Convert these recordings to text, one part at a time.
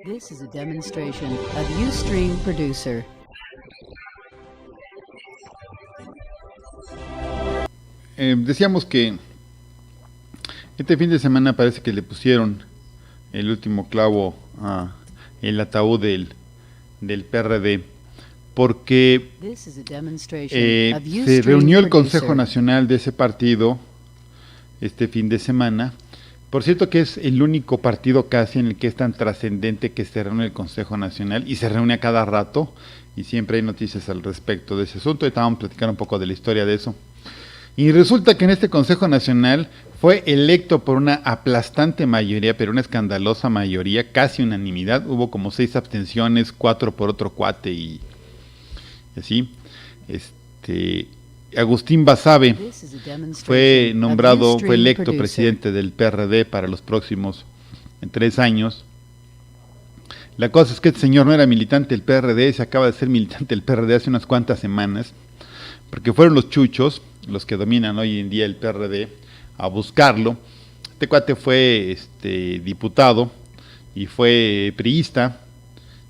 This is a demonstration of Ustream Producer. Decíamos que este fin de semana parece que le pusieron el último clavo a el ataúd del PRD, porque se reunió el Consejo Nacional de ese partido este fin de semana. Por cierto que es el único partido casi en el que es tan trascendente que se reúne el Consejo Nacional, y se reúne a cada rato, y siempre hay noticias al respecto de ese asunto. Ahorita vamos a platicar un poco de la historia de eso. Y resulta que en este Consejo Nacional fue electo por una aplastante mayoría, pero una escandalosa mayoría, casi unanimidad. Hubo como 6 abstenciones, 4 por otro cuate y así. Agustín Basabe fue electo presidente del PRD para los próximos 3 años. La cosa es que este señor no era militante del PRD, se acaba de ser militante del PRD hace unas cuantas semanas, porque fueron los chuchos, los que dominan hoy en día el PRD, a buscarlo. Este cuate fue diputado y fue priista,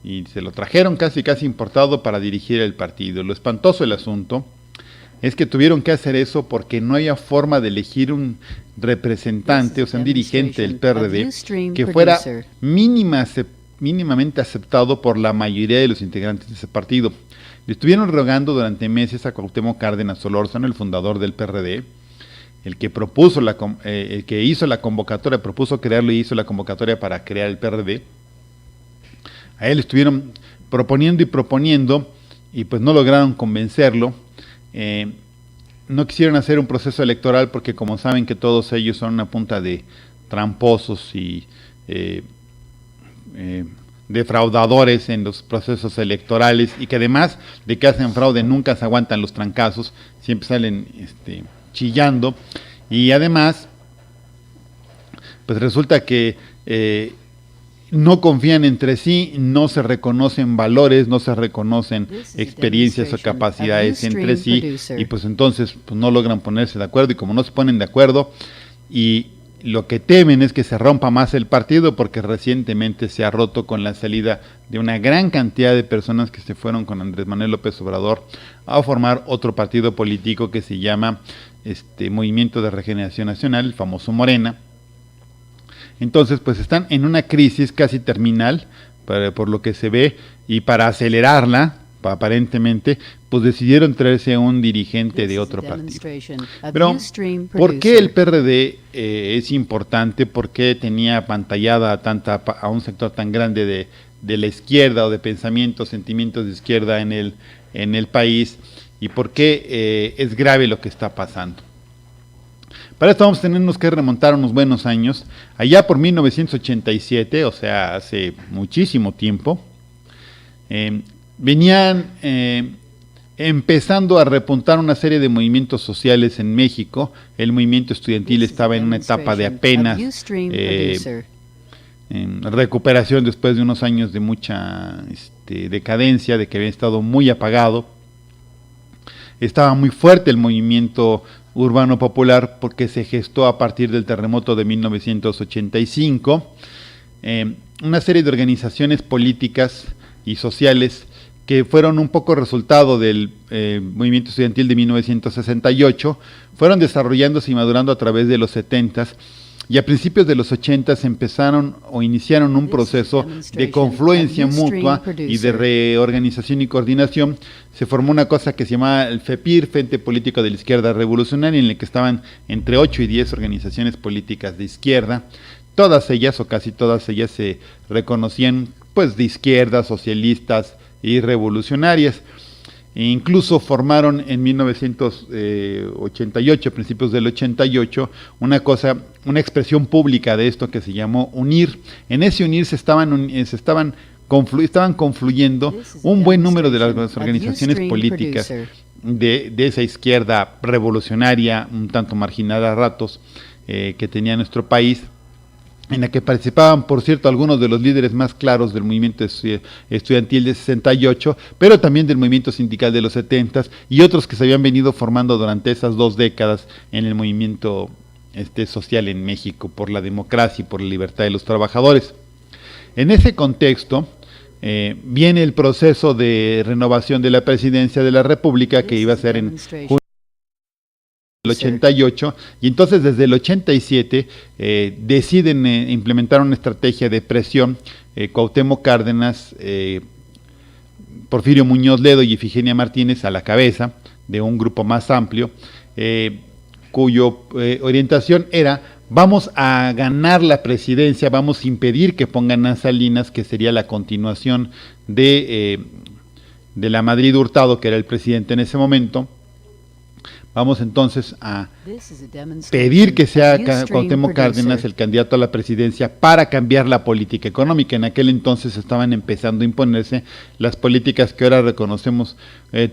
y se lo trajeron casi importado para dirigir el partido. Lo espantoso del asunto es que tuvieron que hacer eso porque no había forma de elegir un representante, o sea, un dirigente del PRD que fuera mínimamente aceptado por la mayoría de los integrantes de ese partido. Le estuvieron rogando durante meses a Cuauhtémoc Cárdenas Solórzano, el fundador del PRD, el que propuso el que hizo la convocatoria, propuso crearlo y hizo la convocatoria para crear el PRD. A él estuvieron proponiendo y pues no lograron convencerlo. No quisieron hacer un proceso electoral porque, como saben, que todos ellos son una punta de tramposos y defraudadores en los procesos electorales, y que además de que hacen fraude nunca se aguantan los trancazos, siempre salen chillando, y además pues resulta que no confían entre sí, no se reconocen valores, no se reconocen experiencias o capacidades entre sí, y pues entonces pues no logran ponerse de acuerdo, y como no se ponen de acuerdo, y lo que temen es que se rompa más el partido, porque recientemente se ha roto con la salida de una gran cantidad de personas que se fueron con Andrés Manuel López Obrador a formar otro partido político que se llama Movimiento de Regeneración Nacional, el famoso Morena. Entonces pues están en una crisis casi terminal, por lo que se ve, y para acelerarla, aparentemente, pues decidieron traerse a un dirigente de otro partido. Pero, ¿por qué el PRD es importante? ¿Por qué tenía apantallada a un sector tan grande de la izquierda, o de sentimientos de izquierda en el país? ¿Y por qué es grave lo que está pasando? Para esto vamos a tenernos que remontar unos buenos años, allá por 1987, o sea, hace muchísimo tiempo. Venían empezando a repuntar una serie de movimientos sociales en México. El movimiento estudiantil estaba en una etapa de apenas recuperación después de unos años de mucha decadencia, de que había estado muy apagado. Estaba muy fuerte el movimiento urbano popular porque se gestó a partir del terremoto de 1985. Una serie de organizaciones políticas y sociales que fueron un poco resultado del movimiento estudiantil de 1968, fueron desarrollándose y madurando a través de los 70s, y a principios de los 80s iniciaron un proceso de confluencia mutua y de reorganización y coordinación. Se formó una cosa que se llamaba el FEPIR, Frente Político de la Izquierda Revolucionaria, en el que estaban entre 8 y 10 organizaciones políticas de izquierda. Todas ellas, o casi todas ellas, se reconocían pues de izquierda, socialistas y revolucionarias. E incluso formaron en 1988, principios del 88, una expresión pública de esto que se llamó UNIR. En ese UNIR estaban confluyendo un buen número de las organizaciones políticas de esa izquierda revolucionaria, un tanto marginada a ratos, que tenía nuestro país. en la que participaban, por cierto, algunos de los líderes más claros del movimiento estudiantil de 68, pero también del movimiento sindical de los 70 y otros que se habían venido formando durante esas 2 décadas en el movimiento social en México por la democracia y por la libertad de los trabajadores. En ese contexto, viene el proceso de renovación de la presidencia de la República que iba a ser en junio del 88, y entonces desde el 87 deciden implementar una estrategia de presión. Cuauhtémoc Cárdenas, Porfirio Muñoz Ledo y Ifigenia Martínez a la cabeza de un grupo más amplio, cuyo orientación era: vamos a ganar la presidencia, vamos a impedir que pongan a Salinas, que sería la continuación de la Madrid Hurtado, que era el presidente en ese momento. Vamos entonces a pedir que sea Cuauhtémoc Cárdenas el candidato a la presidencia para cambiar la política económica. En aquel entonces estaban empezando a imponerse las políticas que ahora reconocemos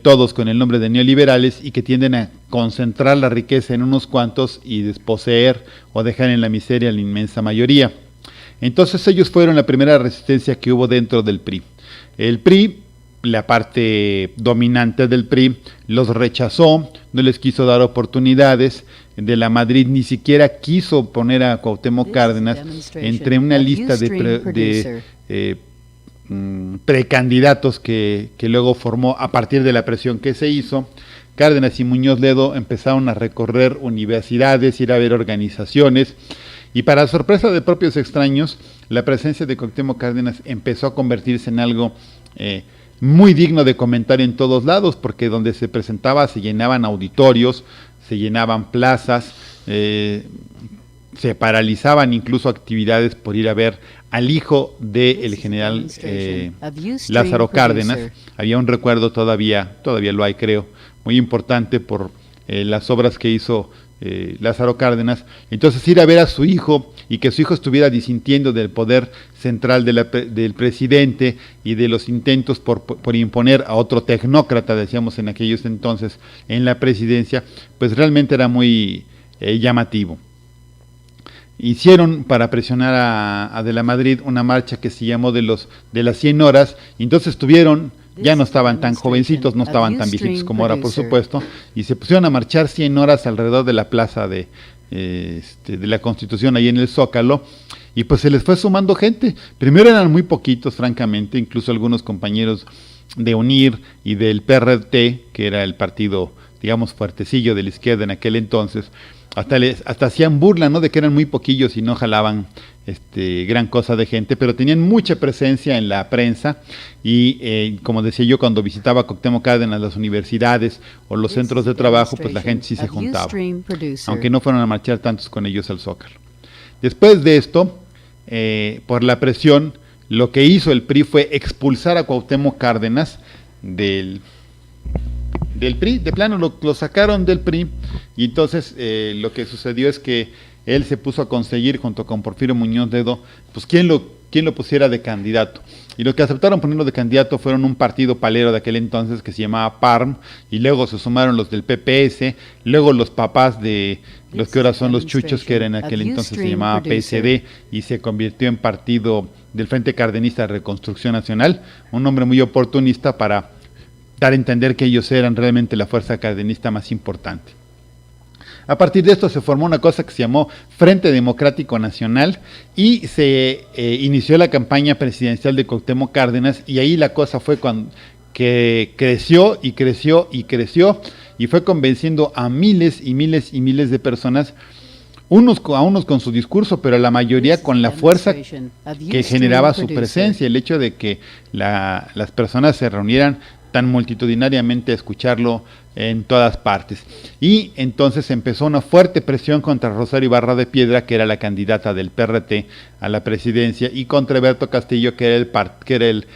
todos con el nombre de neoliberales y que tienden a concentrar la riqueza en unos cuantos y desposeer o dejar en la miseria a la inmensa mayoría. Entonces ellos fueron la primera resistencia que hubo dentro del PRI. El PRI, la parte dominante del PRI, los rechazó, no les quiso dar oportunidades. De la Madrid ni siquiera quiso poner a Cuauhtémoc Cárdenas entre una lista de precandidatos que luego formó a partir de la presión que se hizo. Cárdenas y Muñoz Ledo empezaron a recorrer universidades, ir a ver organizaciones, y para sorpresa de propios extraños, la presencia de Cuauhtémoc Cárdenas empezó a convertirse en algo muy digno de comentar en todos lados, porque donde se presentaba se llenaban auditorios, se llenaban plazas, se paralizaban incluso actividades por ir a ver al hijo del general Lázaro Cárdenas. Había un recuerdo todavía lo hay, creo, muy importante por las obras que hizo Lázaro Cárdenas. Entonces ir a ver a su hijo y que su hijo estuviera disintiendo del poder central del presidente y de los intentos por imponer a otro tecnócrata, decíamos en aquellos entonces, en la presidencia, pues realmente era muy llamativo. Hicieron para presionar a De la Madrid una marcha que se llamó de las 100 horas, y entonces ya no estaban tan jovencitos, no estaban tan viejitos como ahora, por supuesto, y se pusieron a marchar 100 horas alrededor de la plaza de la Constitución, ahí en el Zócalo, y pues se les fue sumando gente. Primero eran muy poquitos, francamente, incluso algunos compañeros de UNIR y del PRT, que era el partido, digamos, fuertecillo de la izquierda en aquel entonces, hasta hacían burla, ¿no?, de que eran muy poquillos y no jalaban gran cosa de gente, pero tenían mucha presencia en la prensa y como decía yo, cuando visitaba Cuauhtémoc Cárdenas las universidades o los centros de trabajo, pues la gente sí se juntaba, aunque no fueron a marchar tantos con ellos al Zócalo. Después de esto, por la presión, lo que hizo el PRI fue expulsar a Cuauhtémoc Cárdenas del PRI, de plano lo sacaron del PRI, y entonces lo que sucedió es que él se puso a conseguir, junto con Porfirio Muñoz Ledo, pues quién lo pusiera de candidato. Y los que aceptaron ponerlo de candidato fueron un partido palero de aquel entonces que se llamaba PARM, y luego se sumaron los del PPS, luego los papás de los que ahora son los chuchos, que era en aquel entonces se llamaba PSD, y se convirtió en partido del Frente Cardenista de Reconstrucción Nacional, un nombre muy oportunista para dar a entender que ellos eran realmente la fuerza cardenista más importante. A partir de esto se formó una cosa que se llamó Frente Democrático Nacional y se inició la campaña presidencial de Cuauhtémoc Cárdenas, y ahí la cosa fue que creció y creció y creció, y fue convenciendo a miles y miles y miles de personas, a unos con su discurso, pero la mayoría con la fuerza que generaba su presencia, el hecho de que las personas se reunieran tan multitudinariamente a escucharlo en todas partes. Y entonces empezó una fuerte presión contra Rosario Ibarra de Piedra, que era la candidata del PRT a la presidencia, y contra Alberto Castillo, que era el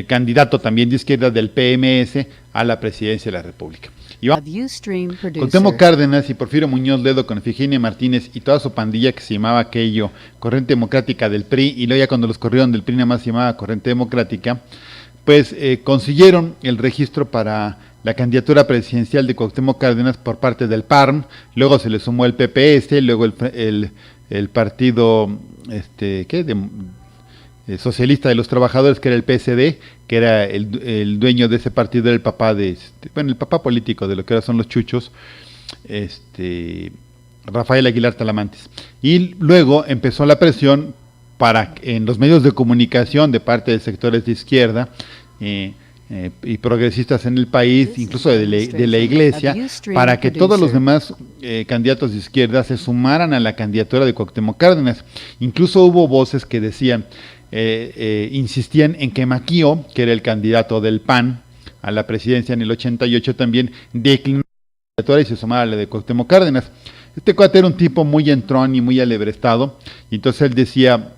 candidato también de izquierda del PMS a la presidencia de la República. Cuauhtémoc Cárdenas y Porfirio Muñoz Ledo, con Ifigenia Martínez y toda su pandilla, que se llamaba aquello Corriente Democrática del PRI, y luego ya cuando los corrieron del PRI nada más se llamaba Corriente Democrática, pues consiguieron el registro para la candidatura presidencial de Cuauhtémoc Cárdenas por parte del PARM, luego se le sumó el PPS, luego el el partido socialista de los trabajadores, que era el PSD, que era el dueño de ese partido, era el papá el papá político de lo que ahora son los chuchos, Rafael Aguilar Talamantes. Y luego empezó la presión para en los medios de comunicación de parte de sectores de izquierda y progresistas en el país, incluso de la iglesia, para que todos los demás candidatos de izquierda se sumaran a la candidatura de Cuauhtémoc Cárdenas. Incluso hubo voces que decían, insistían en que Maquio, que era el candidato del PAN a la presidencia en el 88, también declinó la candidatura y se sumara a la de Cuauhtémoc Cárdenas. Este cuate era un tipo muy entrón y muy alebrestado, y entonces él decía,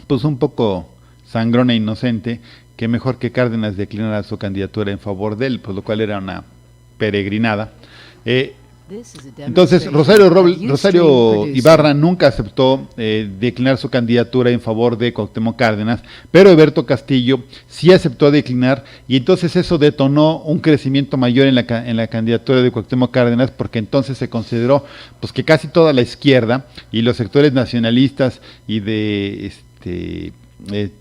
pues un poco sangrón e inocente, que mejor que Cárdenas declinara su candidatura en favor de él, pues lo cual era una peregrinada. Entonces Rosario Ibarra nunca aceptó declinar su candidatura en favor de Cuauhtémoc Cárdenas, pero Eberto Castillo sí aceptó declinar, y entonces eso detonó un crecimiento mayor en la candidatura de Cuauhtémoc Cárdenas, porque entonces se consideró pues que casi toda la izquierda y los sectores nacionalistas y de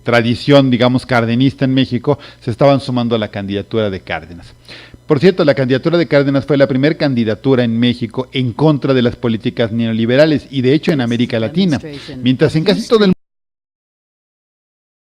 tradición, digamos, cardenista en México, se estaban sumando a la candidatura de Cárdenas. Por cierto, la candidatura de Cárdenas fue la primera candidatura en México en contra de las políticas neoliberales y de hecho en América Latina, mientras en casi todo el